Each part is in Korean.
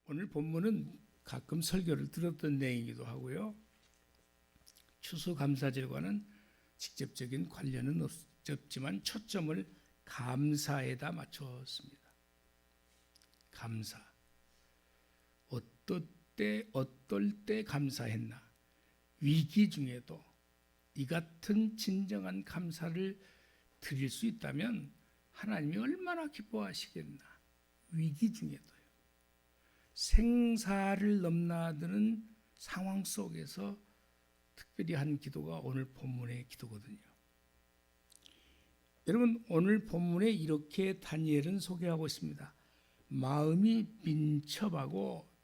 오늘 본문은 가끔 설교를 들었던 내용이기도 하고요. 추수감사절과는 직접적인 관련은 없지만 초점을 감사에다 맞췄습니다. 감사. 어떨 때 감사했나? 위기 중에도 이 같은 진정한 감사를 드릴 수 있다면 하나님이 얼마나 기뻐하시겠나? 위기 중에도요. 생사를 넘나드는 상황 속에서 특별히 한 기도가 오늘 본문의 기도거든요. 여러분, 오늘 본문에 이렇게 다니엘은 소개하고 있습니다. 마음이 민첩하고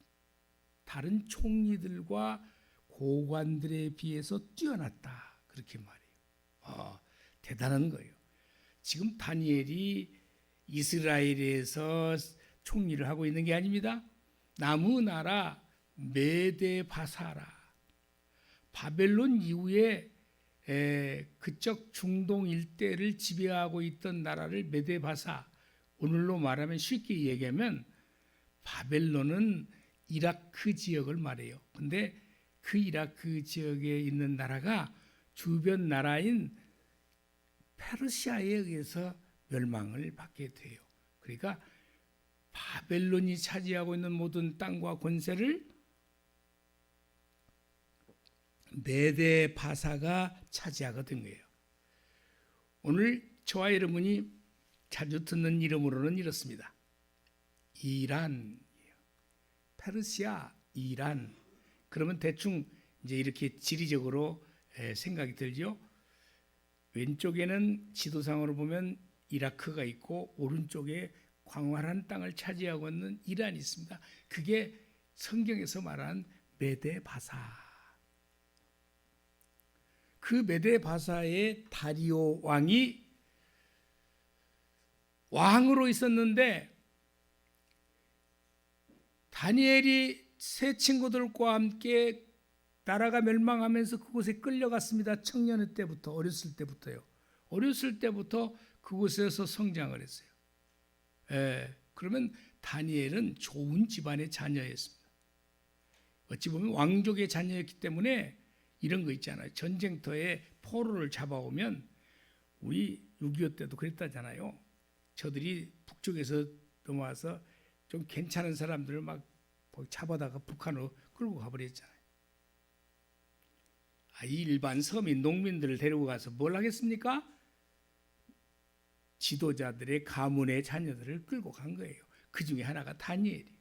다른 총리들과 고관들에 비해서 뛰어났다, 그렇게 말해요. 대단한 거예요. 지금 다니엘이 이스라엘에서 총리를 하고 있는 게 아닙니다. 남의 나라 메데바사라, 바벨론 이후에 그쪽 중동 일대를 지배하고 있던 나라를 메데바사, 오늘로 말하면 쉽게 얘기하면 바벨론은 이라크 지역을 말해요. 근데 그 이라크 지역에 있는 나라가 주변 나라인 페르시아에 의해서 멸망을 받게 돼요. 그러니까 바벨론이 차지하고 있는 모든 땅과 권세를 메데바사가 차지하게 된 거예요. 오늘 저와 여러분이 자주 듣는 이름으로는 이렇습니다. 이란, 페르시아, 이란. 그러면 대충 이제 이렇게 지리적으로 생각이 들죠. 왼쪽에는 지도상으로 보면 이라크가 있고 오른쪽에 광활한 땅을 차지하고 있는 이란이 있습니다. 그게 성경에서 말하는 메데바사. 그 메데바사의 다리오 왕이 왕으로 있었는데 다니엘이 세 친구들과 함께 나라가 멸망하면서 그곳에 끌려갔습니다. 청년의 때부터, 어렸을 때부터요. 어렸을 때부터 그곳에서 성장을 했어요. 그러면 다니엘은 좋은 집안의 자녀였습니다. 어찌 보면 왕족의 자녀였기 때문에 이런 거 있잖아요. 전쟁터에 포로를 잡아오면 우리 6.25 때도 그랬다잖아요. 저들이 북쪽에서 넘어와서 좀 괜찮은 사람들을 막 잡아다가 북한으로 끌고 가버렸잖아요. 이 일반 서민 농민들을 데리고 가서 뭘 하겠습니까? 지도자들의 가문의 자녀들을 끌고 간 거예요. 그 중에 하나가 다니엘이.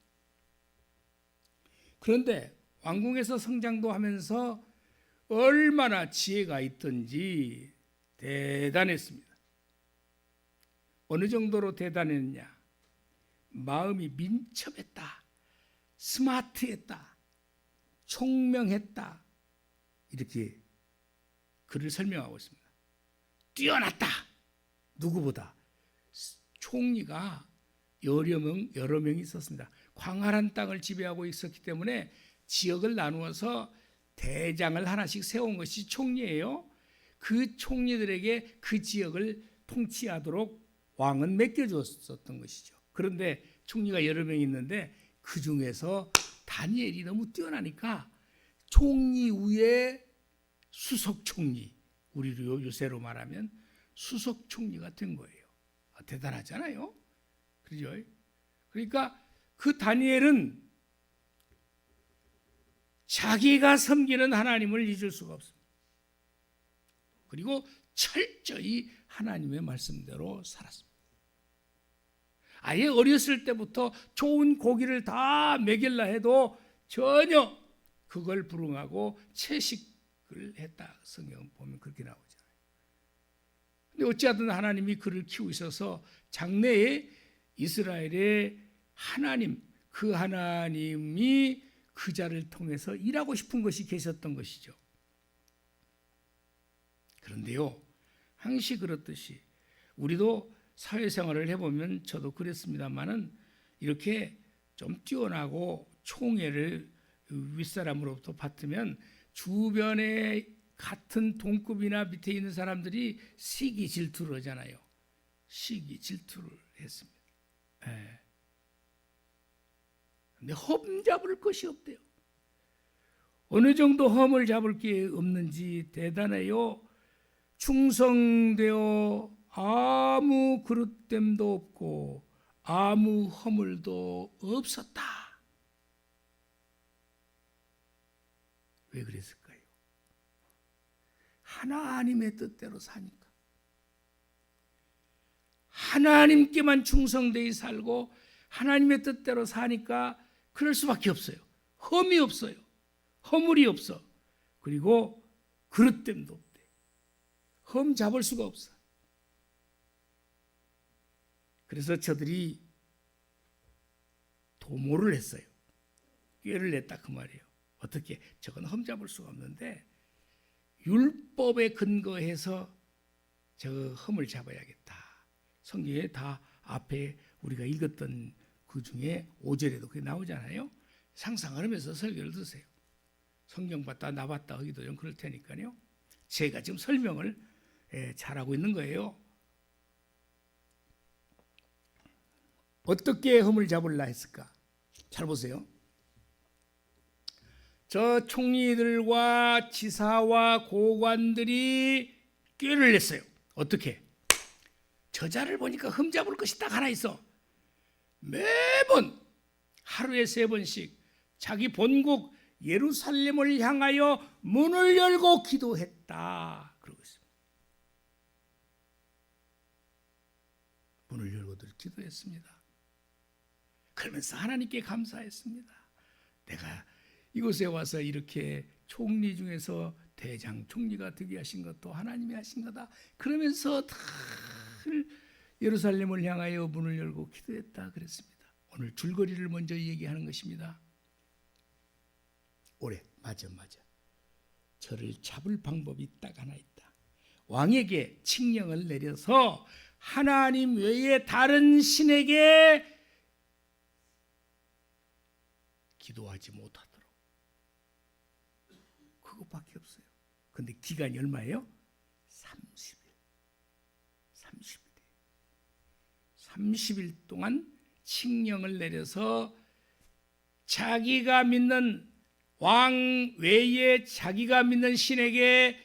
그런데 왕궁에서 성장도 하면서 얼마나 지혜가 있던지 대단했습니다. 어느 정도로 대단했냐? 마음이 민첩했다, 스마트했다, 총명했다, 이렇게 그를 설명하고 있습니다. 뛰어났다. 누구보다. 총리가 여러 명이 있었습니다. 광활한 땅을 지배하고 있었기 때문에 지역을 나누어서 대장을 하나씩 세운 것이 총리예요. 그 총리들에게 그 지역을 통치하도록 왕은 맡겨줬었던 것이죠. 그런데 총리가 여러 명이 있는데 그 중에서 다니엘이 너무 뛰어나니까 총리 위에 수석 총리, 우리로 요새로 말하면 수석 총리가 된 거예요. 대단하잖아요. 그죠? 그러니까 그 다니엘은 자기가 섬기는 하나님을 잊을 수가 없습니다. 그리고 철저히 하나님의 말씀대로 살았습니다. 아예 어렸을 때부터 좋은 고기를 다 먹일라 해도 전혀 그걸 불응하고 채식을 했다. 성경 보면 그렇게 나오잖아요. 근데 어찌하든 하나님이 그를 키우고 있어서 장래에 이스라엘의 하나님, 그 하나님이 그 자를 통해서 일하고 싶은 것이 계셨던 것이죠. 그런데요, 항시 그렇듯이 우리도 사회생활을 해보면 저도 그랬습니다만은 이렇게 좀 뛰어나고 총애를 윗사람으로부터 받으면 주변에 같은 동급이나 밑에 있는 사람들이 시기 질투를 하잖아요. 시기 질투를 했습니다. 근데 험 잡을 것이 없대요. 어느 정도 험을 잡을 게 없는지 대단해요. 충성되어 아무 그릇됨도 없고 아무 허물도 없었다. 왜 그랬을까요? 하나님의 뜻대로 사니까. 하나님께만 충성되이 살고 하나님의 뜻대로 사니까 그럴 수밖에 없어요. 험이 없어요. 허물이 없어. 그리고 그릇됨도 없대. 험 잡을 수가 없어. 그래서 저들이 도모를 했어요. 꾀를 냈다 그 말이에요. 어떻게? 저건 험 잡을 수가 없는데 율법에 근거해서 저 험을 잡아야겠다. 성경에 다 앞에 우리가 읽었던 그 중에 5절에도 그게 나오잖아요. 상상을 하면서 설교를 드세요. 성경 봤다 나 봤다 하기도 좀 그럴 테니까요. 제가 지금 설명을 잘하고 있는 거예요. 어떻게 험을 잡으려 했을까? 잘 보세요. 저 총리들과 지사와 고관들이 꾀를 냈어요. 어떻게? 저자를 보니까 흠 잡을 것이 딱 하나 있어. 매번 하루에 3번씩 자기 본국 예루살렘을 향하여 문을 열고 기도했다. 그러고 있습니다. 문을 열고들 기도했습니다. 그러면서 하나님께 감사했습니다. 내가 이곳에 와서 이렇게 총리 중에서 대장 총리가 되게 하신 것도 하나님이 하신 거다. 그러면서 늘 예루살렘을 향하여 문을 열고 기도했다 그랬습니다. 오늘 줄거리를 먼저 얘기하는 것입니다. 올해 맞아. 저를 잡을 방법이 딱 하나 있다. 왕에게 칙령을 내려서 하나님 외에 다른 신에게 기도하지 못하도록. 그것밖에 없어요. 근데 기간이 얼마예요? 30일. 30일 동안 칙령을 내려서 자기가 믿는 왕 외에 자기가 믿는 신에게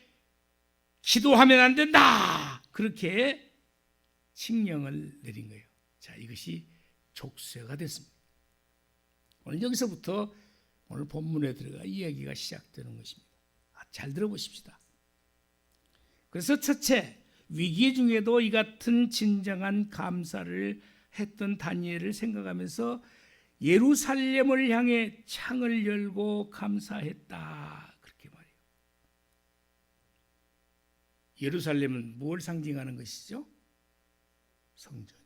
기도하면 안 된다. 그렇게 칙령을 내린 거예요. 자, 이것이 족쇄가 됐습니다. 오늘 여기서부터 오늘 본문에 들어가 이야기가 시작되는 것입니다. 잘 들어보십시다. 그래서 첫째, 위기 중에도 이 같은 진정한 감사를 했던 다니엘을 생각하면서 예루살렘을 향해 창을 열고 감사했다. 그렇게 말해요. 예루살렘은 뭘 상징하는 것이죠? 성전.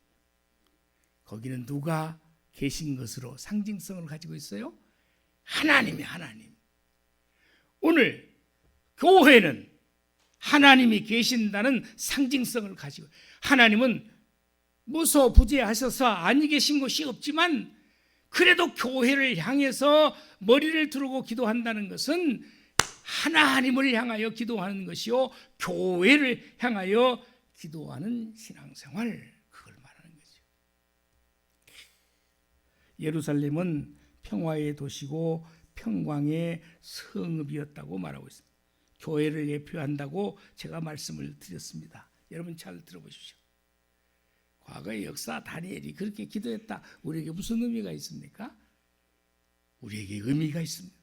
거기는 누가 계신 것으로 상징성을 가지고 있어요? 하나님이 하나님. 오늘 교회는 하나님이 계신다는 상징성을 가지고, 하나님은 무소부재하셔서 아니 계신 곳이 없지만 그래도 교회를 향해서 머리를 두르고 기도한다는 것은 하나님을 향하여 기도하는 것이요, 교회를 향하여 기도하는 신앙생활, 그걸 말하는 거죠. 예루살렘은 평화의 도시고 평강의 성읍이었다고 말하고 있습니다. 교회를 예표한다고 제가 말씀을 드렸습니다. 여러분 잘 들어보십시오. 과거의 역사 다니엘이 그렇게 기도했다. 우리에게 무슨 의미가 있습니까? 우리에게 의미가 있습니다.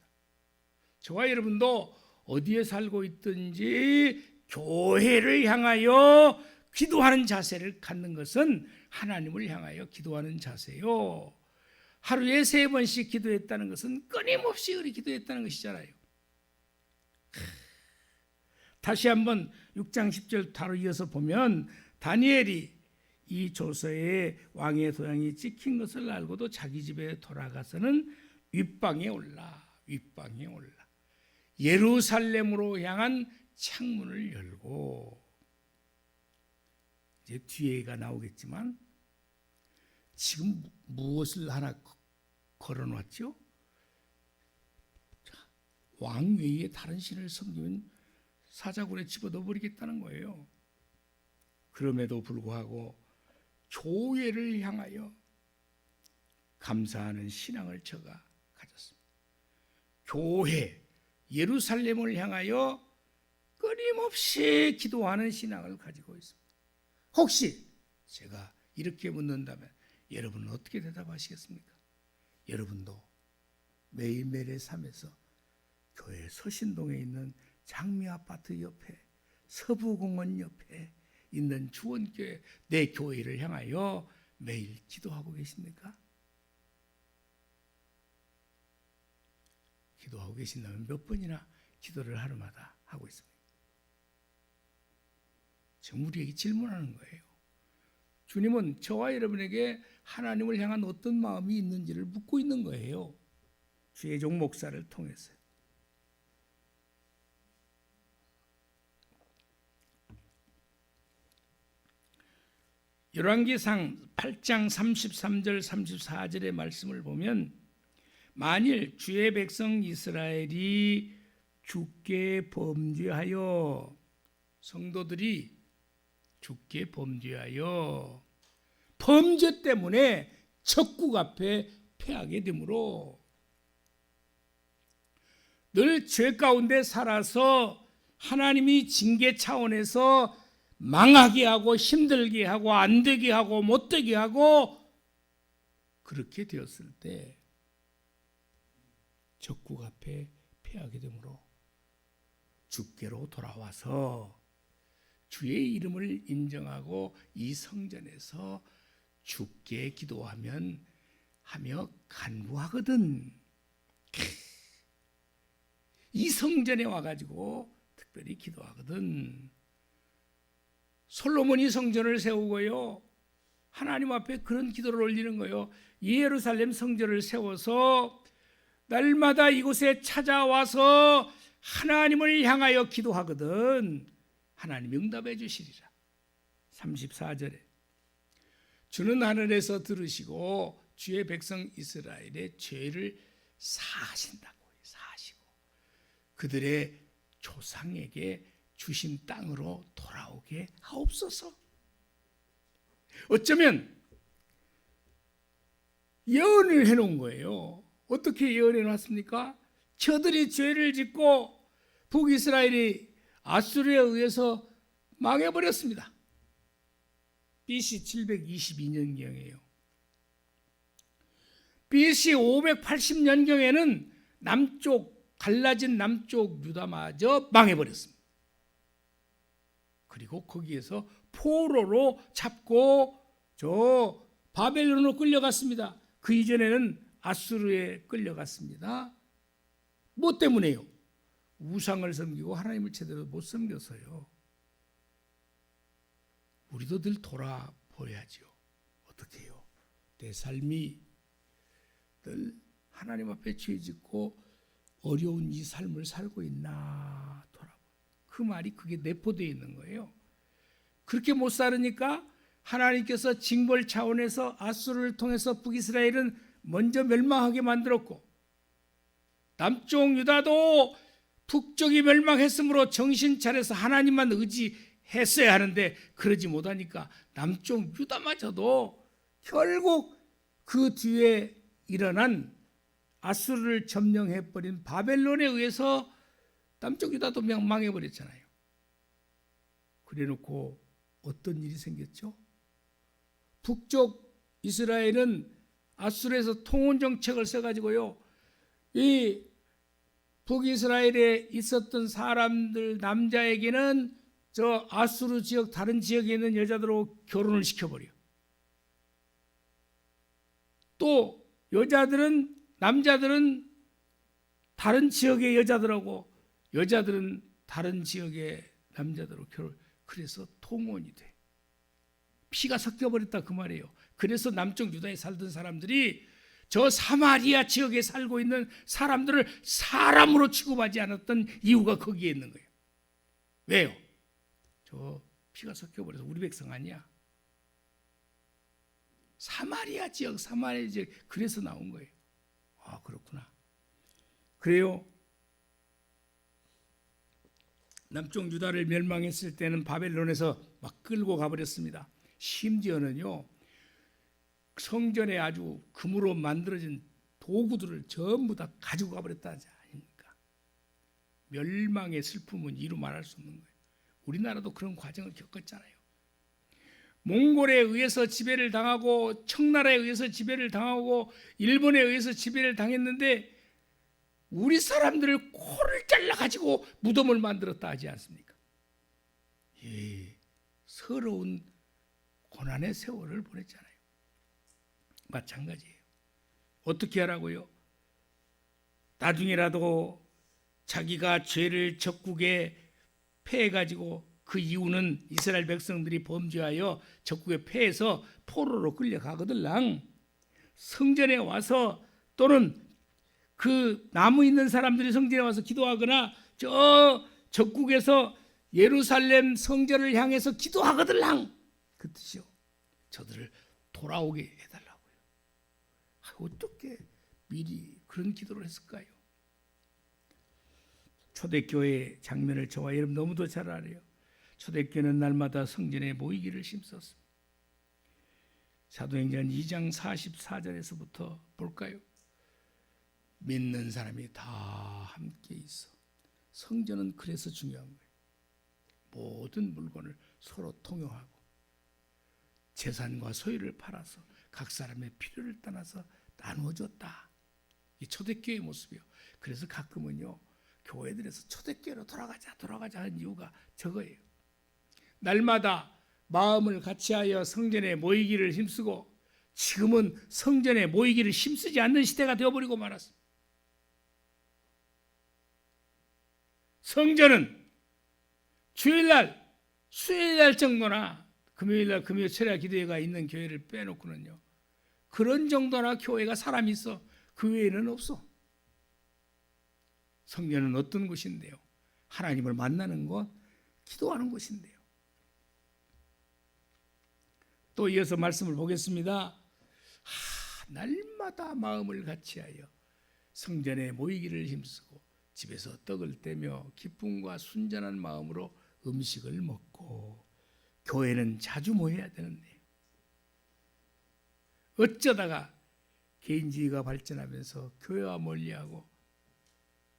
저와 여러분도 어디에 살고 있든지 교회를 향하여 기도하는 자세를 갖는 것은 하나님을 향하여 기도하는 자세요. 하루에 3번씩 기도했다는 것은 끊임없이 우리 기도했다는 것이잖아요. 다시 한번 6장 10절 바로 이어서 보면 다니엘이 이 조서에 왕의 도장이 찍힌 것을 알고도 자기 집에 돌아가서는 윗방에 올라 예루살렘으로 향한 창문을 열고, 이제 뒤에가 나오겠지만 지금 무엇을 하나 걸어놨죠? 왕 외에 다른 신을 섬기면 사자굴에 집어넣어 버리겠다는 거예요. 그럼에도 불구하고 교회를 향하여 감사하는 신앙을 저가 가졌습니다. 교회 예루살렘을 향하여 끊임없이 기도하는 신앙을 가지고 있습니다. 혹시 제가 이렇게 묻는다면 여러분은 어떻게 대답하시겠습니까? 여러분도 매일매일의 삶에서 교회 서신동에 있는 장미아파트 옆에 서부공원 옆에 있는 주원교회 내 교회를 향하여 매일 기도하고 계십니까? 기도하고 계신다면 몇 번이나 기도를 하루마다 하고 있습니다. 지금 우리에게 질문하는 거예요. 주님은 저와 여러분에게 하나님을 향한 어떤 마음이 있는지를 묻고 있는 거예요. 주의 종 목사를 통해서. 열왕기상 8장 33절 34절의 말씀을 보면 만일 주의 백성 이스라엘이 주께 범죄하여 성도들이 주께 범죄하여 범죄 때문에 적국 앞에 패하게 되므로 늘 죄 가운데 살아서 하나님이 징계 차원에서 망하게 하고 힘들게 하고 안 되게 하고 못 되게 하고 그렇게 되었을 때 적국 앞에 패하게 되므로 주께로 돌아와서 주의 이름을 인정하고 이 성전에서 주께 기도하면 하며 간구하거든. 이 성전에 와가지고 특별히 기도하거든. 솔로몬이 성전을 세우고요, 하나님 앞에 그런 기도를 올리는 거예요. 예루살렘 성전을 세워서 날마다 이곳에 찾아와서 하나님을 향하여 기도하거든. 하나님이 응답해 주시리라. 34절에 주는 하늘에서 들으시고 주의 백성 이스라엘의 죄를 사하신다고 사하시고 그들의 조상에게 주신 땅으로 돌아오게 하옵소서. 어쩌면 예언을 해놓은 거예요. 어떻게 예언해 놨습니까? 저들이 죄를 짓고 북이스라엘이 아수르에 의해서 망해버렸습니다. BC 722년경이에요. BC 580년경에는 갈라진 남쪽 유다마저 망해버렸습니다. 그리고 거기에서 포로로 잡고 저 바벨론으로 끌려갔습니다. 그 이전에는 아수르에 끌려갔습니다. 뭐 때문에요? 우상을 섬기고 하나님을 제대로 못 섬겨서요. 우리도 늘 돌아보야죠. 어떻게 해요? 내 삶이 늘 하나님 앞에 죄짓고 어려운 이 삶을 살고 있나 돌아보. 그 말이 그게 내포되어 있는 거예요. 그렇게 못 살으니까 하나님께서 징벌 차원에서 아수르를 통해서 북이스라엘은 먼저 멸망하게 만들었고 남쪽 유다도 북쪽이 멸망했으므로 정신 차려서 하나님만 의지했어야 하는데 그러지 못하니까 남쪽 유다마저도 결국 그 뒤에 일어난 아수르를 점령해버린 바벨론에 의해서 남쪽 유다도 망해버렸잖아요. 그래놓고 어떤 일이 생겼죠? 북쪽 이스라엘은 아수르에서 통혼 정책을 써가지고요, 이 북이스라엘에 있었던 사람들 남자에게는 저 아수르 지역 다른 지역에 있는 여자들하고 결혼을 시켜버려. 또 남자들은 다른 지역의 여자들하고 여자들은 다른 지역의 남자들하고 결혼. 그래서 통혼이 돼. 피가 섞여버렸다 그 말이에요. 그래서 남쪽 유다에 살던 사람들이 저 사마리아 지역에 살고 있는 사람들을 사람으로 취급하지 않았던 이유가 거기에 있는 거예요. 왜요? 저 피가 섞여버려서 우리 백성 아니야. 사마리아 지역 그래서 나온 거예요. 아, 그렇구나. 그래요. 남쪽 유다를 멸망했을 때는 바벨론에서 막 끌고 가버렸습니다. 심지어는요, 성전에 아주 금으로 만들어진 도구들을 전부 다 가지고 가버렸다 하지 아닙니까? 멸망의 슬픔은 이루 말할 수 없는 거예요. 우리나라도 그런 과정을 겪었잖아요. 몽골에 의해서 지배를 당하고 청나라에 의해서 지배를 당하고 일본에 의해서 지배를 당했는데 우리 사람들을 코를 잘라가지고 무덤을 만들었다 하지 않습니까? 예, 서러운 고난의 세월을 보냈잖아요. 마찬가지예요. 어떻게 하라고요? 나중에라도 자기가 죄를 적국에 패해가지고 그 이유는 이스라엘 백성들이 범죄하여 적국에 패해서 포로로 끌려가거들랑 성전에 와서 또는 그 나무 있는 사람들이 성전에 와서 기도하거나 저 적국에서 예루살렘 성전을 향해서 기도하거들랑 그 뜻이요. 저들을 돌아오게 해달라고요. 어떻게 미리 그런 기도를 했을까요? 초대교회 장면을 저와 여러분 너무도 잘 알아요. 초대교회는 날마다 성전에 모이기를 힘썼습니다. 사도행전 2장 44절에서부터 볼까요? 믿는 사람이 다 함께 있어. 성전은 그래서 중요한 거예요. 모든 물건을 서로 통용하고 재산과 소유를 팔아서 각 사람의 필요를 떠나서 나누어줬다. 이 초대교회의 모습이요. 그래서 가끔은요 교회들에서 초대교회로 돌아가자 하는 이유가 저거예요. 날마다 마음을 같이하여 성전에 모이기를 힘쓰고 지금은 성전에 모이기를 힘쓰지 않는 시대가 되어버리고 말았습니다. 성전은 주일날, 수요일날 정도나 금요일날 금요 철야 기도회가 있는 교회를 빼놓고는요 그런 정도나 교회가 사람이 있어. 그 외에는 없어. 성전은 어떤 곳인데요? 하나님을 만나는 곳, 기도하는 곳인데요. 또 이어서 말씀을 보겠습니다. 날마다 마음을 같이하여 성전에 모이기를 힘쓰고 집에서 떡을 떼며 기쁨과 순전한 마음으로 음식을 먹고 교회는 자주 모여야 되는데 어쩌다가 개인주의가 발전하면서 교회와 멀리하고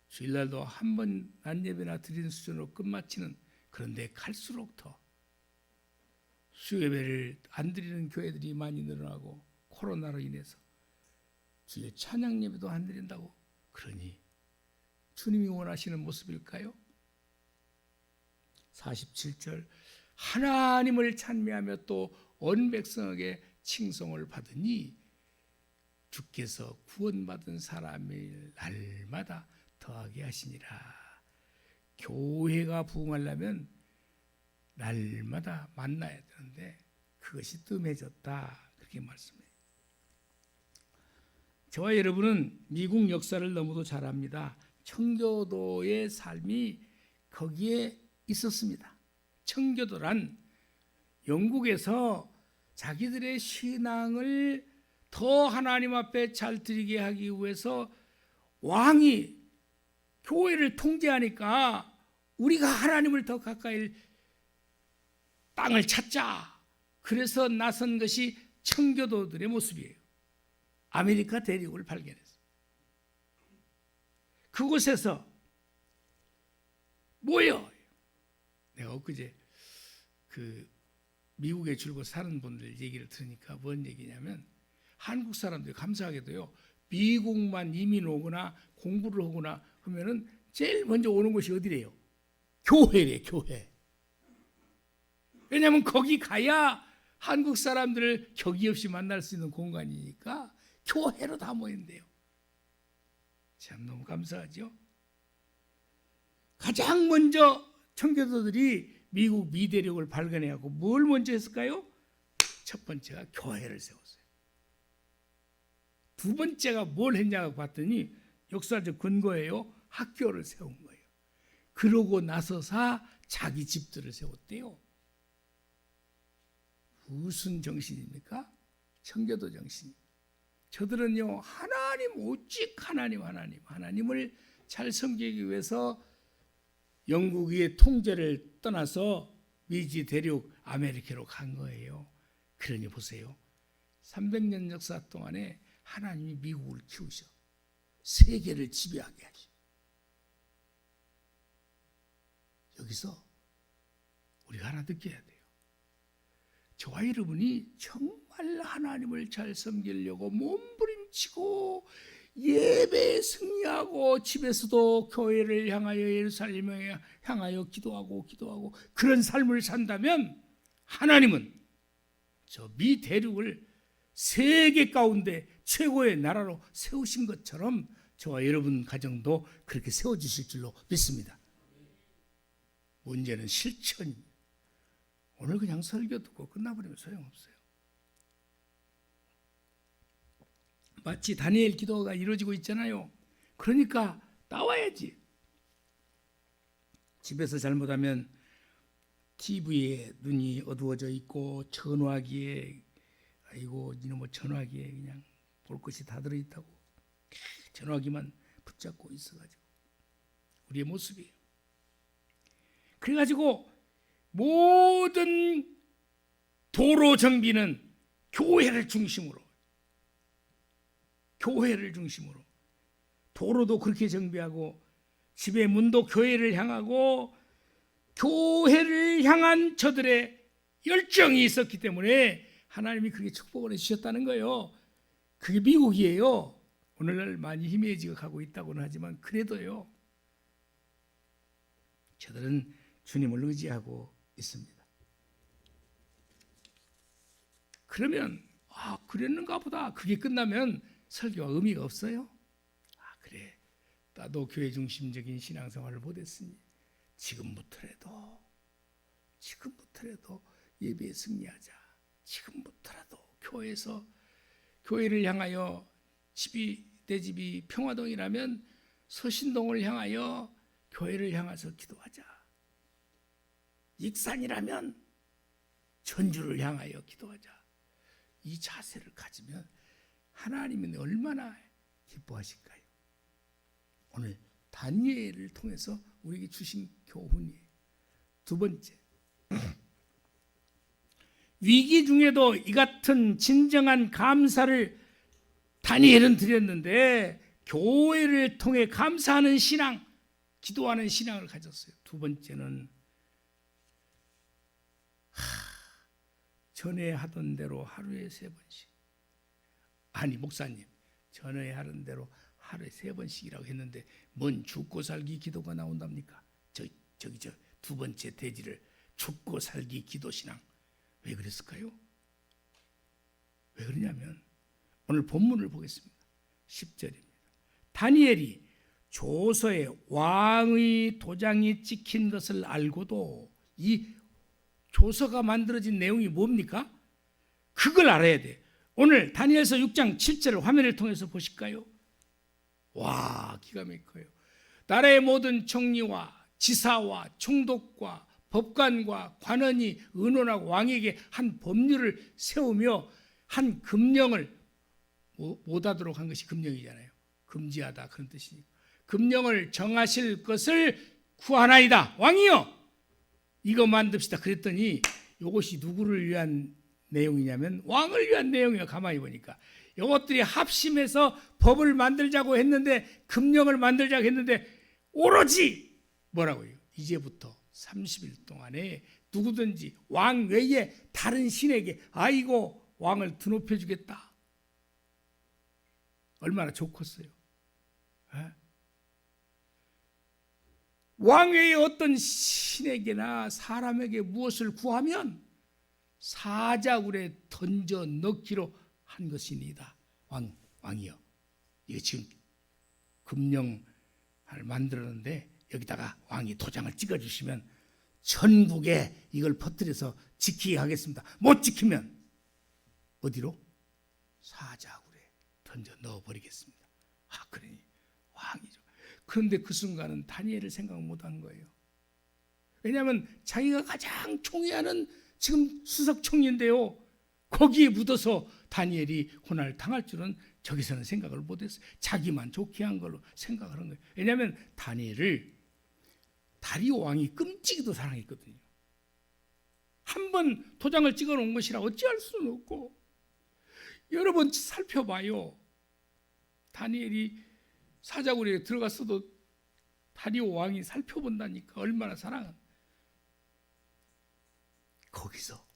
주일날도 한 번 낮예배나 드리는 수준으로 끝마치는 그런데 갈수록 더 수요예배를 안 드리는 교회들이 많이 늘어나고 코로나로 인해서 주일 찬양 예배도 안 드린다고 그러니 주님이 원하시는 모습일까요? 47절 하나님을 찬미하며 또 온 백성에게 칭송을 받으니 주께서 구원받은 사람을 날마다 더하게 하시니라. 교회가 부흥하려면 날마다 만나야 되는데 그것이 뜸해졌다 그렇게 말씀해요. 저와 여러분은 미국 역사를 너무도 잘 압니다. 청교도의 삶이 거기에 있었습니다. 청교도란 영국에서 자기들의 신앙을 더 하나님 앞에 잘 드리게 하기 위해서 왕이 교회를 통제하니까 우리가 하나님을 더 가까이 땅을 찾자. 그래서 나선 것이 청교도들의 모습이에요. 아메리카 대륙을 발견했어요. 그곳에서 모여. 내가 엊그제 미국에 줄고 사는 분들 얘기를 들으니까 뭔 얘기냐면 한국 사람들이 감사하게도요 미국만 이민 오거나 공부를 하거나 하면은 제일 먼저 오는 곳이 어디래요? 교회래, 교회. 왜냐하면 거기 가야 한국 사람들을 격이 없이 만날 수 있는 공간이니까 교회로 다 모인대요. 참 너무 감사하죠. 가장 먼저 청교도들이 미국 미대륙을 발견해갖고 뭘 먼저 했을까요? 첫 번째가 교회를 세웠어요. 두 번째가 뭘 했냐고 봤더니 역사적 근거예요. 학교를 세운 거예요. 그러고 나서서 자기 집들을 세웠대요. 무슨 정신입니까? 청교도 정신. 저들은요 하나님 오직 하나님을 잘 섬기기 위해서 영국의 통제를 떠나서 미지 대륙 아메리카로 간 거예요. 그러니 보세요. 300년 역사 동안에 하나님이 미국을 키우셔 세계를 지배하게 하셔. 여기서 우리가 하나 느껴야 돼요. 저와 여러분이 정말 하나님을 잘 섬기려고 몸부림치고 예배에 승리하고 집에서도 교회를 향하여 예루살렘에 향하여 기도하고 그런 삶을 산다면 하나님은 저 미 대륙을 세계 가운데 최고의 나라로 세우신 것처럼 저와 여러분 가정도 그렇게 세워주실 줄로 믿습니다. 문제는 실천입니다. 오늘 그냥 설교 듣고 끝나버리면 소용없어요. 마치 다니엘 기도가 이루어지고 있잖아요. 그러니까 나와야지. 집에서 잘못하면 TV에 눈이 어두워져 있고 전화기에 아이고 이놈의 전화기에 그냥 볼 것이 다 들어있다고 전화기만 붙잡고 있어가지고 우리의 모습이에요. 그래가지고 모든 도로 정비는 교회를 중심으로 도로도 그렇게 정비하고 집의 문도 교회를 향하고 교회를 향한 저들의 열정이 있었기 때문에 하나님이 그렇게 축복을 해주셨다는 거예요. 그게 미국이에요. 오늘날 많이 희미해지고 가고 있다고는 하지만 그래도요. 저들은 주님을 의지하고 있습니다. 그러면 그랬는가 보다. 그게 끝나면 설교가 의미가 없어요. 그래. 나도 교회 중심적인 신앙생활을 못했으니 지금부터라도 예배에 승리하자. 지금부터라도 교회에서 교회를 향하여 내 집이 평화동이라면 서신동을 향하여 교회를 향해서 기도하자. 익산이라면 전주를 향하여 기도하자. 이 자세를 가지면 하나님은 얼마나 기뻐하실까요? 오늘 다니엘을 통해서 우리에게 주신 교훈이에요. 두 번째, 위기 중에도 이 같은 진정한 감사를 다니엘은 드렸는데 교회를 통해 감사하는 신앙, 기도하는 신앙을 가졌어요. 두 번째는 전에 하던 대로 하루에 3번씩. 아니 목사님, 전에 하던 대로 하루에 3번씩이라고 했는데 뭔 죽고 살기 기도가 나온답니까? 저 두 번째 대지를 죽고 살기 기도 신앙. 왜 그랬을까요? 왜 그러냐면 오늘 본문을 보겠습니다. 10절입니다. 다니엘이 조서에 왕의 도장이 찍힌 것을 알고도 이 조서가 만들어진 내용이 뭡니까? 그걸 알아야 돼. 오늘 다니엘서 6장 7절을 화면을 통해서 보실까요? 와, 기가 막혀요. 나라의 모든 총리와 지사와 총독과 법관과 관원이 의논하고 왕에게 한 법률을 세우며 한 금령을 못하도록 한 것이 금령이잖아요. 금지하다 그런 뜻이니까. 금령을 정하실 것을 구하나이다. 왕이여 이거 만듭시다. 그랬더니 이것이 누구를 위한 내용이냐면 왕을 위한 내용이에요. 가만히 보니까 이것들이 합심해서 법을 만들자고 했는데 금령을 만들자고 했는데 오로지 뭐라고요? 이제부터 30일 동안에 누구든지 왕 외에 다른 신에게 아이고 왕을 드높여 주겠다. 얼마나 좋겠어요. 왕 외에 어떤 신에게나 사람에게 무엇을 구하면 사자굴에 던져 넣기로 한 것이니이다. 왕이여. 이게 지금 금령을 만들었는데 여기다가 왕이 도장을 찍어주시면 전국에 이걸 퍼뜨려서 지키게 하겠습니다. 못 지키면 어디로? 사자굴에 던져 넣어버리겠습니다. 그러니 왕이죠. 그런데 그 순간은 다니엘을 생각 못한 거예요. 왜냐하면 자기가 가장 총애하는 지금 수석 총리인데요. 거기에 묻어서 다니엘이 고난을 당할 줄은 저기서는 생각을 못했어요. 자기만 좋게 한 걸로 생각을 한 거예요. 왜냐하면 다니엘을 다리오 왕이 끔찍이도 사랑했거든요. 한 번 도장을 찍어 놓은 것이라 어찌할 수는 없고 여러 번 살펴봐요. 다니엘이 사자굴에 들어갔어도 다리오 왕이 살펴본다니까. 얼마나 사랑한. 거기서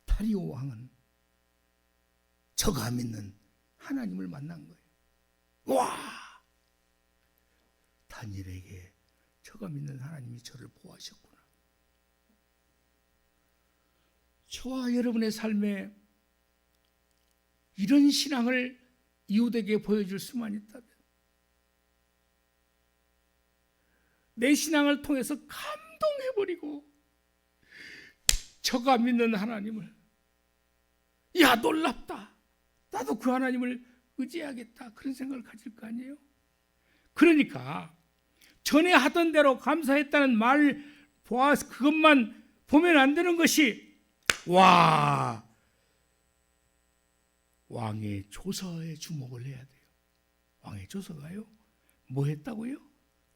다리오 왕은 저가 믿는 하나님을 만난 거예요. 와! 다니엘에게 저가 믿는 하나님이 저를 보호하셨구나. 저와 여러분의 삶에 이런 신앙을 이웃에게 보여줄 수만 있다면, 내 신앙을 통해서 감동해버리고 저가 믿는 하나님을, 야 놀랍다, 나도 그 하나님을 의지하겠다, 그런 생각을 가질 거 아니에요. 그러니까 전에 하던 대로 감사했다는 말 보아서 그것만 보면 안 되는 것이, 와, 왕의 조서에 주목을 해야 돼요. 왕의 조서가요, 뭐 했다고요?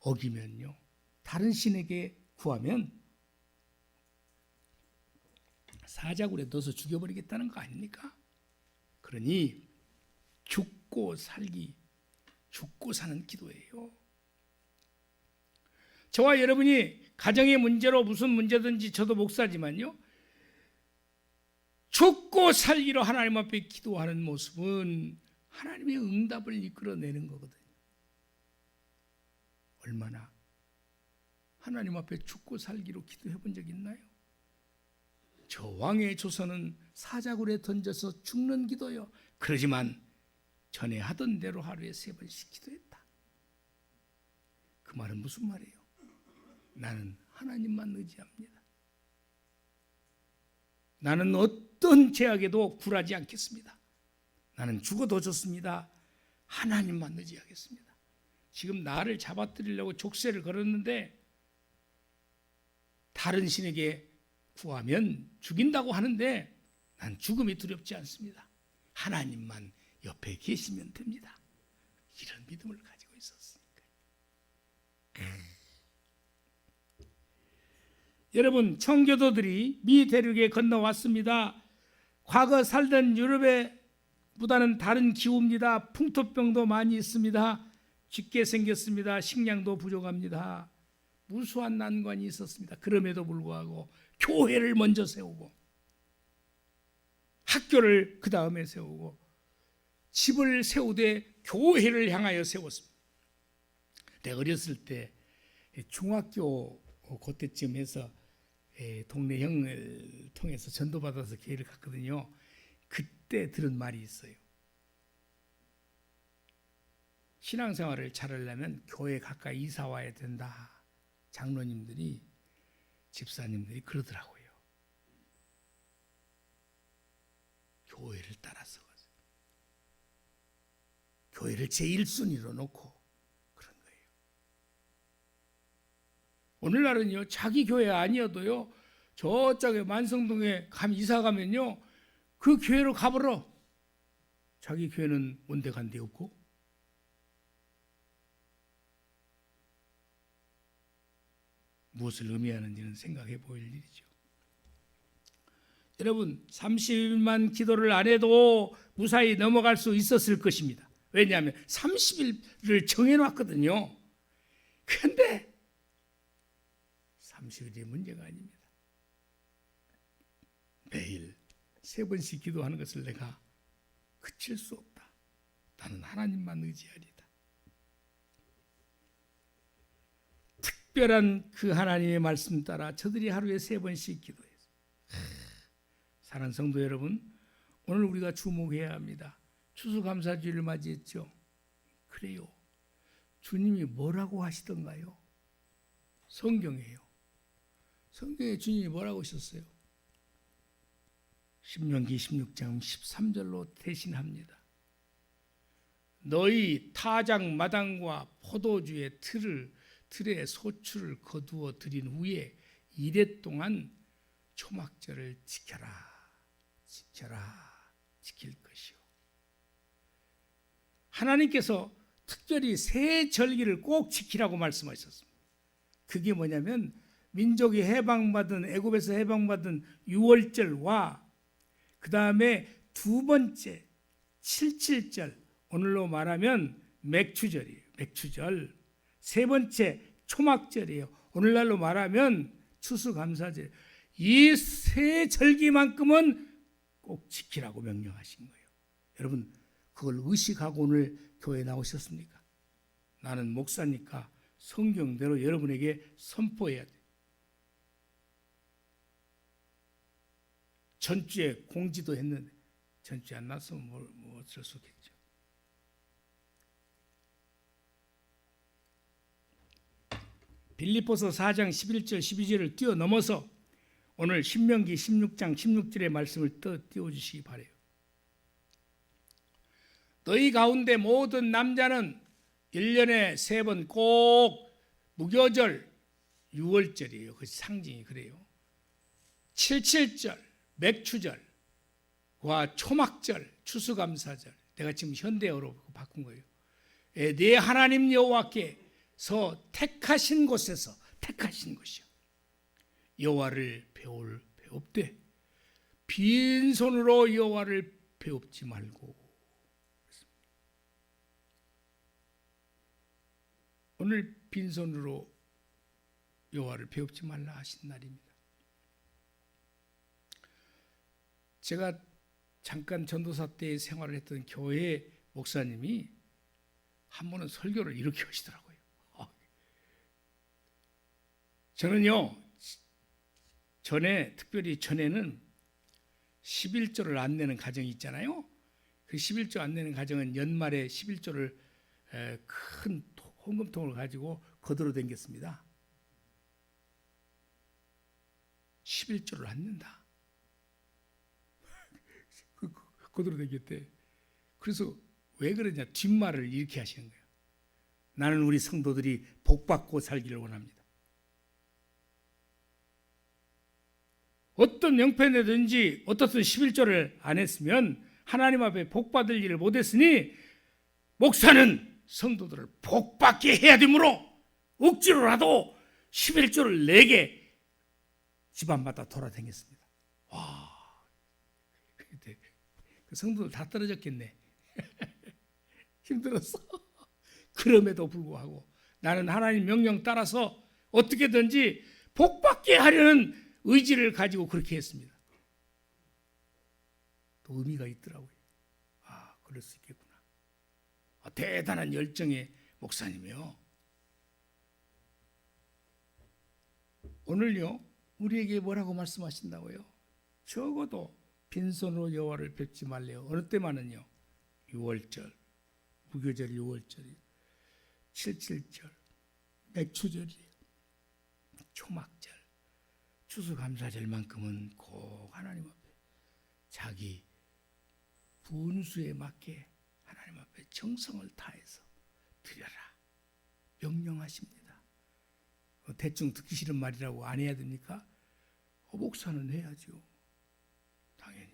어기면요, 다른 신에게 구하면 사자굴에 넣어서 죽여버리겠다는 거 아닙니까? 그러니 죽고 살기, 죽고 사는 기도예요. 저와 여러분이 가정의 문제로 무슨 문제든지, 저도 목사지만요, 죽고 살기로 하나님 앞에 기도하는 모습은 하나님의 응답을 이끌어내는 거거든요. 얼마나 하나님 앞에 죽고 살기로 기도해 본 적 있나요? 저 왕의 조서는 사자굴에 던져서 죽는 기도요. 그러지만 전에 하던 대로 하루에 3번씩 기도했다. 그 말은 무슨 말이에요? 나는 하나님만 의지합니다. 나는 어떤 제약에도 굴하지 않겠습니다. 나는 죽어도 좋습니다. 하나님만 의지하겠습니다. 지금 나를 잡아뜨리려고 족쇄를 걸었는데 다른 신에게 구하면 죽인다고 하는데 난 죽음이 두렵지 않습니다. 하나님만 옆에 계시면 됩니다. 이런 믿음을 가지고 있었으니까요. 여러분, 청교도들이 미 대륙에 건너왔습니다. 과거 살던 유럽보다는 다른 기후입니다. 풍토병도 많이 있습니다. 짙게 생겼습니다. 식량도 부족합니다. 무수한 난관이 있었습니다. 그럼에도 불구하고 교회를 먼저 세우고, 학교를 그 다음에 세우고, 집을 세우되 교회를 향하여 세웠습니다. 내가 어렸을 때 중학교 그때쯤 해서 동네 형을 통해서 전도받아서 교회를 갔거든요. 그때 들은 말이 있어요. 신앙생활을 잘하려면 교회 가까이 이사 와야 된다. 장로님들이, 집사님들이 그러더라고요. 교회를 따라서 교회를 제1순위로 놓고 그런 거예요. 오늘날은요, 자기 교회 아니어도요, 저쪽에 만성동에 이사 가면요, 그 교회로 가버려. 자기 교회는 온데간데 없고. 무엇을 의미하는지는 생각해 보일 일이죠. 여러분, 30일만 기도를 안 해도 무사히 넘어갈 수 있었을 것입니다. 왜냐하면 30일을 정해놨거든요. 그런데 30일이 문제가 아닙니다. 매일 3번씩 기도하는 것을 내가 그칠 수 없다. 나는 하나님만 의지하리다. 특별한 그 하나님의 말씀 따라 저들이 하루에 3번씩 기도했어요. 사랑하는 성도 여러분, 오늘 우리가 주목해야 합니다. 추수감사주일을 맞이했죠. 그래요. 주님이 뭐라고 하시던가요? 성경이에요. 성경에 주님이 뭐라고 하셨어요? 신명기 16장 13절로 대신합니다. 너희 타작 마당과 포도주의 틀에 소출을 거두어 드린 후에 이래 동안 초막절을 지켜라. 지킬 것이요. 하나님께서 특별히 새 절기를 꼭 지키라고 말씀하셨습니다. 그게 뭐냐면 민족이 해방받은, 애굽에서 해방받은 6월절과 그 다음에 두 번째 77절, 오늘로 말하면 맥추절이에요. 맥추절. 세 번째 초막절이에요. 오늘날로 말하면 추수감사절. 이 세 절기만큼은 꼭 지키라고 명령하신 거예요. 여러분, 그걸 의식하고 오늘 교회에 나오셨습니까? 나는 목사니까 성경대로 여러분에게 선포해야 돼요. 전주에 공지도 했는데 전주에 안 났으면 뭐 어쩔 수 없겠죠. 빌립보서 4장 11절 12절을 뛰어넘어서 오늘 신명기 16장 16절의 말씀을 띄워주시기 바라요. 너희 가운데 모든 남자는 1년에 3번 꼭 무교절 6월절이에요. 그 상징이 그래요. 77절 맥추절과 초막절 추수감사절, 내가 지금 현대어로 바꾼 거예요. 네 하나님 여호와께서 택하신 곳에서, 택하신 곳이요, 여호와를 배웁되 빈손으로 여호와를 배웁지 말고. 오늘 빈손으로 여호와를 배웁지 말라 하신 날입니다. 제가 잠깐 전도사 때 생활을 했던 교회 목사님이 한 번은 설교를 이렇게 하시더라고요. 저는요, 특별히 전에는 11조를 안 내는 가정이 있잖아요. 그 11조 안 내는 가정은 연말에 11조를 큰 헌금통을 가지고 거들어 댕겼습니다. 11조를 안 낸다. 거들어 댕겼대. 그래서 왜 그러냐, 뒷말을 이렇게 하시는 거예요. 나는 우리 성도들이 복받고 살기를 원합니다. 어떤 형편이든지 어떻든 11조를 안 했으면 하나님 앞에 복받을 일을 못했으니 목사는 성도들을 복받게 해야 되므로 억지로라도 11조를 내게 집안마다 돌아다녔습니다. 와, 그때 그 성도들 다 떨어졌겠네. 힘들었어. 그럼에도 불구하고 나는 하나님 명령 따라서 어떻게든지 복받게 하려는 의지를 가지고 그렇게 했습니다. 또 의미가 있더라고요. 아, 그럴 수 있겠구나. 대단한 열정의 목사님이요. 오늘요, 우리에게 뭐라고 말씀하신다고요? 적어도 빈손으로 여호와를 뵙지 말래요. 어느 때만은요, 6월절, 무교절 6월절이, 77절, 맥추절이, 초막절, 추수감사절만큼은 꼭 하나님 앞에 자기 분수에 맞게 하나님 앞에 정성을 다해서 드려라 명령하십니다. 대충 듣기 싫은 말이라고 안 해야 됩니까? 목사는 해야죠. 당연히.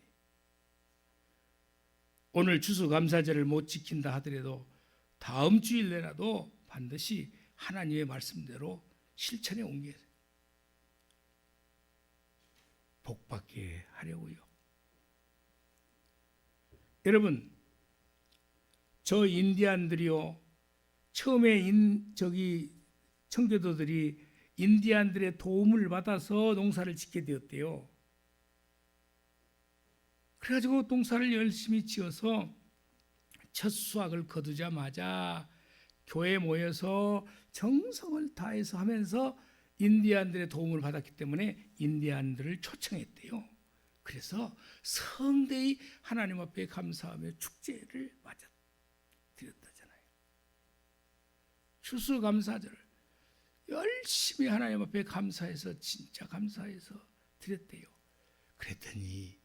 오늘 추수감사절을 못 지킨다 하더라도 다음 주일 내라도 반드시 하나님의 말씀대로 실천에 옮겨야 돼요. 복받게 하려고요. 여러분, 저 인디안들이요, 처음에 청교도들이 인디안들의 도움을 받아서 농사를 짓게 되었대요. 그래가지고 농사를 열심히 지어서 첫 수확을 거두자마자 교회에 모여서 정성을 다해서 하면서 인디안들의 도움을 받았기 때문에 인디안들을 초청했대요. 그래서 성대히 하나님 앞에 감사하며 축제를 맞아 드렸다잖아요. 추수감사절을 열심히 하나님 앞에 감사해서, 진짜 감사해서 드렸대요. 그랬더니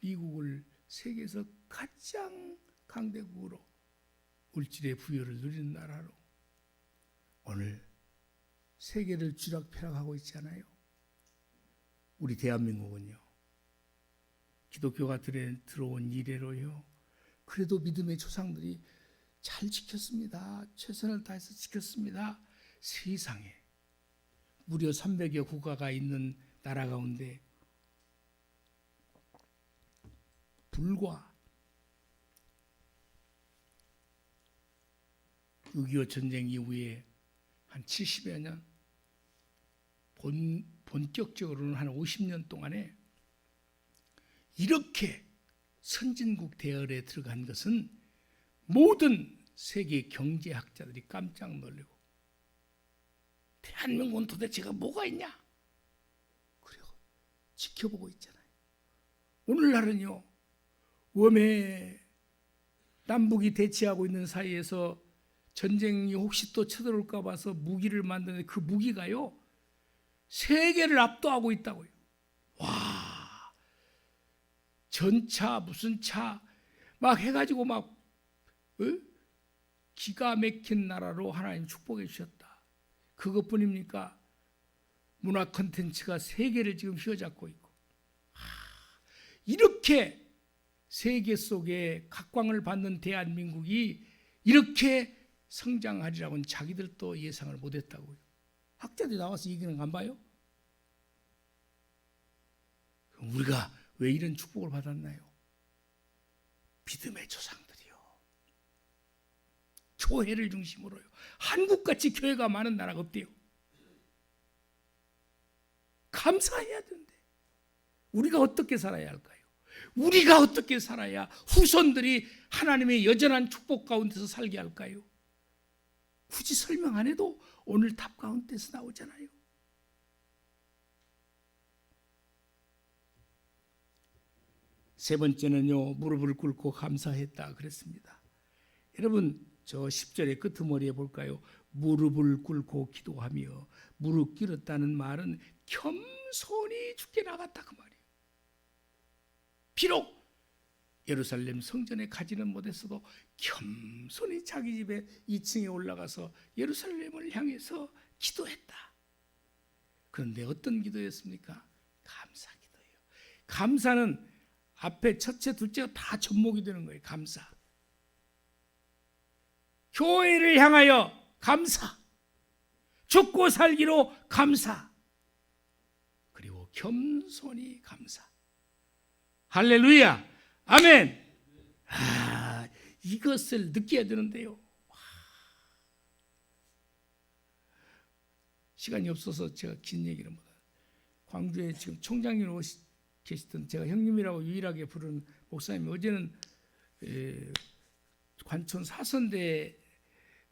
미국을 세계에서 가장 강대국으로, 물질의 부여를 누리는 나라로 오늘 세계를 쥐락펴락하고 있잖아요. 우리 대한민국은요, 기독교가 들어온 이래로요, 그래도 믿음의 조상들이 잘 지켰습니다. 최선을 다해서 지켰습니다. 세상에 무려 300여 국가가 있는 나라 가운데 불과 6.25 전쟁 이후에 한 70여 년, 본격적으로는 한 50년 동안에 이렇게 선진국 대열에 들어간 것은 모든 세계 경제학자들이 깜짝 놀라고, 대한민국은 도대체가 뭐가 있냐? 그리고 지켜보고 있잖아요. 오늘날은요, 웜에 남북이 대치하고 있는 사이에서 전쟁이 혹시 또 쳐들어올까 봐서 무기를 만드는데 그 무기가요, 세계를 압도하고 있다고요. 와, 전차 무슨 차 막 해가지고 막 기가 막힌 나라로 하나님 축복해 주셨다. 그것뿐입니까? 문화 콘텐츠가 세계를 지금 휘어잡고 있고, 이렇게 세계 속에 각광을 받는 대한민국이 이렇게 성장하리라고는 자기들도 예상을 못했다고요. 학자들이 나와서 얘기는 안 봐요? 그럼 우리가 왜 이런 축복을 받았나요? 믿음의 조상들이요, 교회를 중심으로요. 한국같이 교회가 많은 나라가 없대요. 감사해야 되는데 우리가 어떻게 살아야 할까요? 우리가 어떻게 살아야 후손들이 하나님의 여전한 축복 가운데서 살게 할까요? 굳이 설명 안 해도 오늘 답 가운데서 나오잖아요. 세 번째는요, 무릎을 꿇고 감사했다 그랬습니다. 여러분, 저 10절의 끄트머리에 볼까요? 무릎을 꿇고 기도하며, 무릎 꿇었다는 말은 겸손히 주께 나갔다 그 말이에요. 비록 예루살렘 성전에 가지는 못했어도 겸손히 자기 집에 2층에 올라가서 예루살렘을 향해서 기도했다. 그런데 어떤 기도였습니까? 감사 기도예요. 감사는 앞에 첫째, 둘째가 다 접목이 되는 거예요. 감사. 교회를 향하여 감사, 죽고 살기로 감사, 그리고 겸손히 감사. 할렐루야, 아멘. 이것을 느껴야 되는데요. 시간이 없어서 제가 긴 얘기를 못해요. 광주에 지금 총장님으로 계시던 제가 형님이라고 유일하게 부르는 목사님이 어제는 관촌 사선대에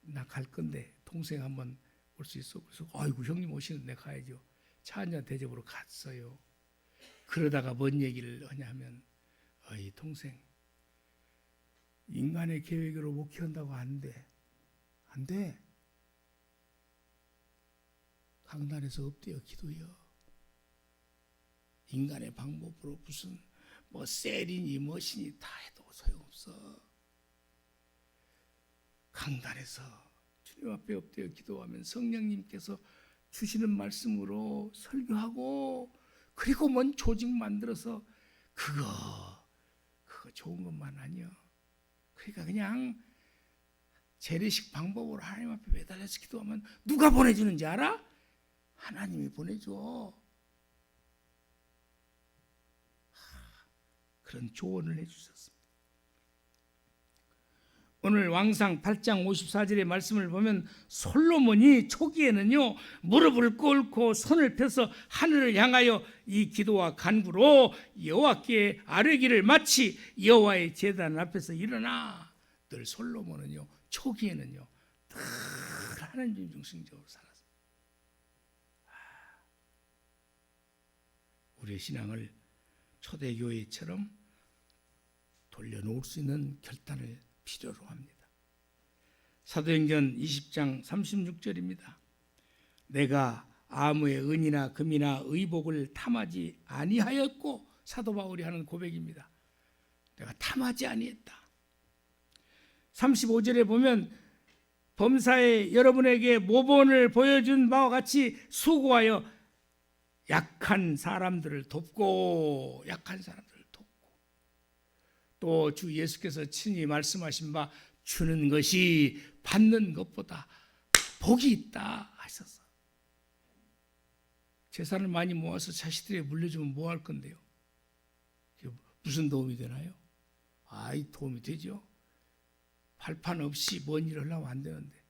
나 갈 건데 동생 한번 올 수 있어. 그래서 아이고 형님 오시는데 가야죠. 차 한잔 대접으로 갔어요. 그러다가 뭔 얘기를 하냐면, 어이 동생, 인간의 계획으로 못 키운다고 안 돼. 안 돼. 강단에서 엎드려 기도해요. 인간의 방법으로 무슨 뭐 셀이니 머신이 다 해도 소용없어. 강단에서 주님 앞에 엎드려 기도하면 성령님께서 주시는 말씀으로 설교하고, 그리고 뭔 조직 만들어서 그거 좋은 것만 아니요. 그러니까 그냥 재래식 방법으로 하나님 앞에 매달려서 기도하면 누가 보내주는지 알아? 하나님이 보내줘. 그런 조언을 해주셨습니다. 오늘 왕상 8장 54절의 말씀을 보면 솔로몬이 초기에는요, 무릎을 꿇고 손을 펴서 하늘을 향하여 이 기도와 간구로 여호와께 아뢰기를 마치 여호와의 제단 앞에서 일어나. 늘 솔로몬은요, 초기에는요 늘 하나님 중심적으로 살았습니다. 우리의 신앙을 초대교회처럼 돌려놓을 수 있는 결단을 필요로 합니다. 사도행전 20장 36절입니다. 내가 아무의 은이나 금이나 의복을 탐하지 아니하였고, 사도 바울이 하는 고백입니다. 내가 탐하지 아니했다. 35절에 보면 범사에 여러분에게 모본을 보여준 바와 같이 수고하여 약한 사람들을 돕고, 또 주 예수께서 친히 말씀하신 바 주는 것이 받는 것보다 복이 있다 하셔서, 재산을 많이 모아서 자식들에게 물려주면 뭐 할 건데요? 무슨 도움이 되나요? 도움이 되죠. 발판 없이 뭔 일을 하려면 안 되는데,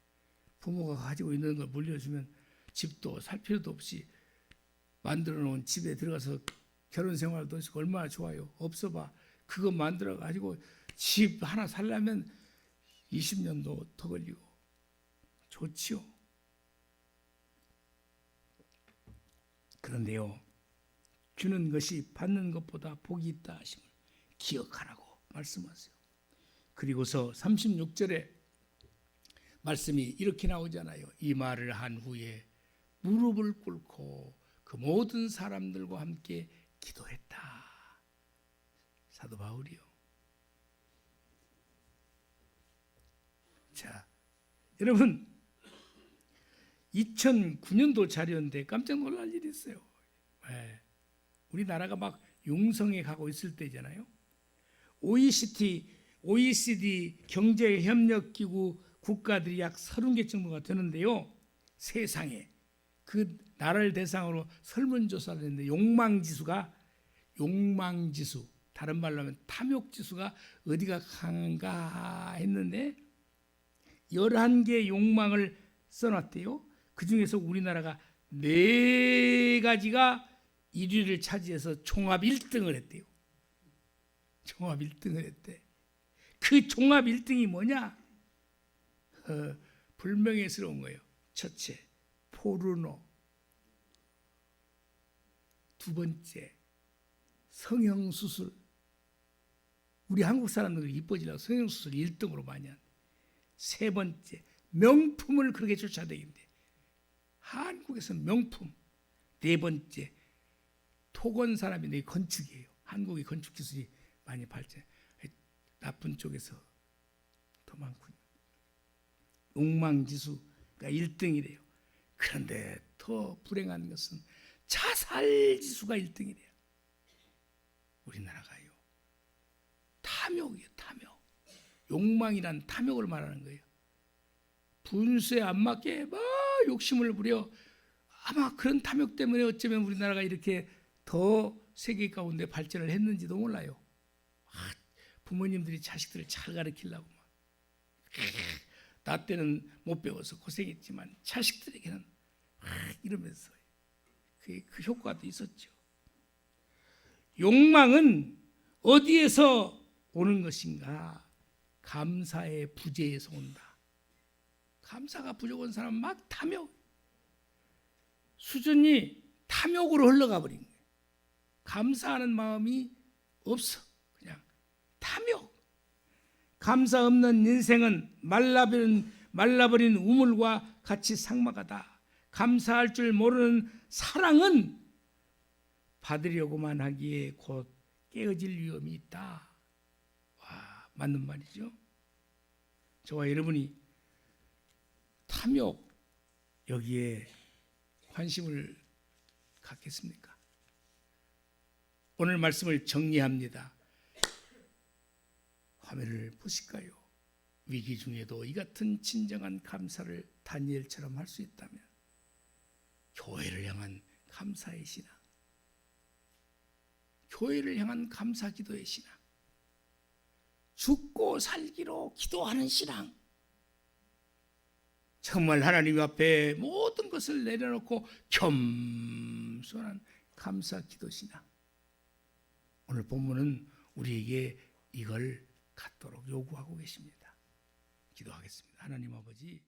부모가 가지고 있는 걸 물려주면 집도 살 필요도 없이 만들어 놓은 집에 들어가서 결혼 생활도 하시고 얼마나 좋아요. 없어 봐. 그거 만들어 가지고 집 하나 살려면 20년도 더 걸리고 좋지요. 그런데요, 주는 것이 받는 것보다 복이 있다 하심을 기억하라고 말씀하세요. 그리고서 36절에 말씀이 이렇게 나오잖아요. 이 말을 한 후에 무릎을 꿇고 그 모든 사람들과 함께 기도했다. 사도 바울이요. 자, 여러분 2009년도 자료인데 깜짝 놀랄 일이 있어요. 우리나라가 막 융성해 가고 있을 때잖아요. OECD 경제협력기구 국가들이 약 30개 정도가 되는데요. 세상에 그 나라를 대상으로 설문조사를 했는데 욕망지수, 다른 말로 하면 탐욕지수가 어디가 강한가 했는데 11개 욕망을 써놨대요. 그 중에서 우리나라가 4가지가 1위를 차지해서 종합 1등을 했대요. 종합 1등을 했대. 그 종합 1등이 뭐냐? 불명예스러운 거예요. 첫째, 포르노. 두 번째, 성형수술. 우리 한국 사람들이 이뻐지려고 성형수술 1등으로 많이 한대. 세 번째, 명품을 그렇게 쫓아다니는데 한국에서는 명품. 네 번째, 토건 사람인데 건축이에요. 한국의 건축 기술이 많이 발전. 나쁜 쪽에서 더 많군요. 욕망지수가 1등이래요. 그런데 더 불행한 것은 자살지수가 1등이래요. 우리나라가요. 탐욕이에요. 탐욕. 욕망이란 탐욕을 말하는 거예요. 분수에 안 맞게 막 욕심을 부려. 아마 그런 탐욕 때문에 어쩌면 우리나라가 이렇게 더 세계 가운데 발전을 했는지도 몰라요. 부모님들이 자식들을 잘 가르치려고 막. 나 때는 못 배워서 고생했지만 자식들에게는 이러면서 그 효과도 있었죠. 욕망은 어디에서 오는 것인가? 감사의 부재에서 온다. 감사가 부족한 사람은 막 탐욕, 수준이 탐욕으로 흘러가 버린 거예요. 감사하는 마음이 없어. 그냥 탐욕. 감사 없는 인생은 말라버린 우물과 같이 삭막하다. 감사할 줄 모르는 사랑은 받으려고만 하기에 곧 깨어질 위험이 있다. 와, 맞는 말이죠. 저와 여러분이 탐욕 여기에 관심을 갖겠습니까? 오늘 말씀을 정리합니다. 화면을 보실까요? 위기 중에도 이 같은 진정한 감사를 다니엘처럼 할 수 있다면 교회를 향한 감사의 신앙, 교회를 향한 감사 기도의 신앙, 죽고 살기로 기도하는 신앙, 정말 하나님 앞에 모든 것을 내려놓고 겸손한 감사 기도 신앙. 오늘 본문은 우리에게 이걸 갖도록 요구하고 계십니다. 기도하겠습니다. 하나님 아버지,